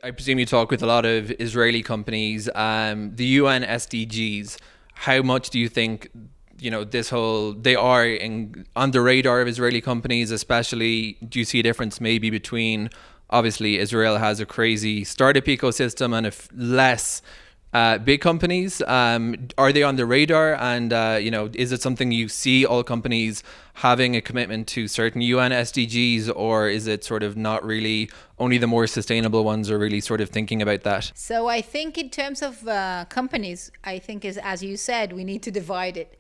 I presume you talk with a lot of Israeli companies. The UN SDGs, how much do you think, they are on the radar of Israeli companies, especially? Do you see a difference maybe between, obviously, Israel has a crazy startup ecosystem and less big companies? Are they on the radar? And, is it something you see all companies having a commitment to certain UN SDGs, or is it sort of not really, only the more sustainable ones are really sort of thinking about that? So I think in terms of companies, I think as you said, we need to divide it.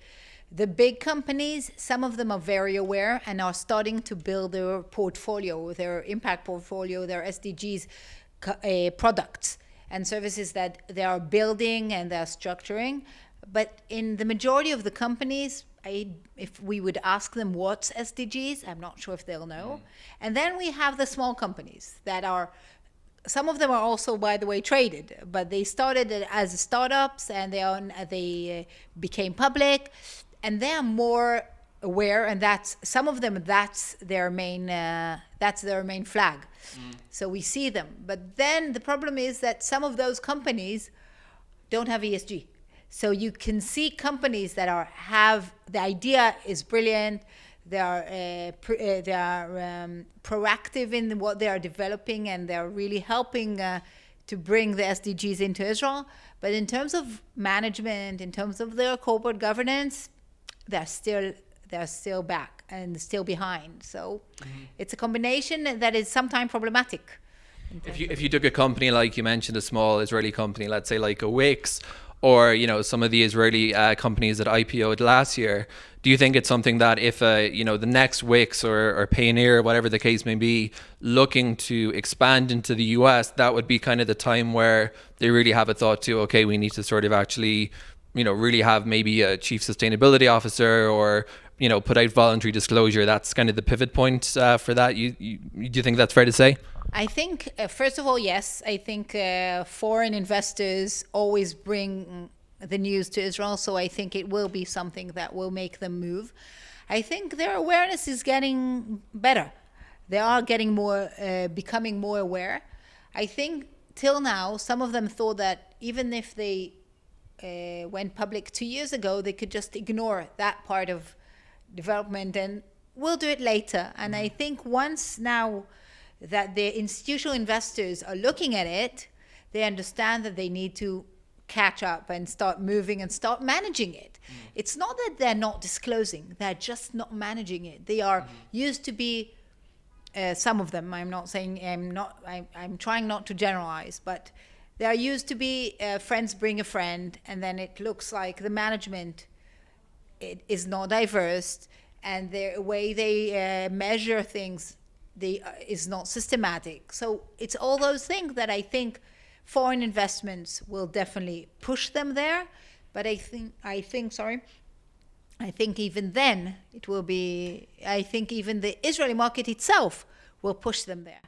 The big companies, some of them are very aware and are starting to build their portfolio, their impact portfolio, their SDGs products and services that they are building and they're structuring. But in the majority of the companies, if we would ask them what's SDGs, I'm not sure if they'll know. And then we have the small companies that are, some of them are also, by the way, traded, but they started as startups and they became public, and they are more aware, and that's some of them. That's their main flag. So we see them, but then the problem is that some of those companies don't have ESG. So you can see companies that have the idea is brilliant. They are proactive in what they are developing, and they're really helping to bring the SDGs into Israel. But in terms of management, in terms of their corporate governance, they're still back and still behind. So it's a combination that is sometimes problematic. If you took a company like you mentioned, a small Israeli company, let's say like a Wix, or some of the Israeli companies that IPO'd last year, do you think it's something that if the next Wix or Payoneer, whatever the case may be, looking to expand into the US, that would be kind of the time where they really have a thought to, okay, we need to sort of actually really have maybe a chief sustainability officer, or put out voluntary disclosure? That's kind of the pivot point for that. Do you think that's fair to say? I think, first of all, yes. I think foreign investors always bring the news to Israel, so I think it will be something that will make them move. I think their awareness is getting better. They are becoming more aware. I think till now, some of them thought that even if they went public 2 years ago, they could just ignore that part of development and we'll do it later. And I think once now that the institutional investors are looking at it, they understand that they need to catch up and start moving and start managing it. It's not that they're not disclosing, they're just not managing it. They are used to be, some of them, I'm trying not to generalize, but they are used to be friends bring a friend, and then it looks like the management is not diverse, and the way they measure things is not systematic. So it's all those things that I think foreign investments will definitely push them there. But I think even then it will be, I think even the Israeli market itself will push them there.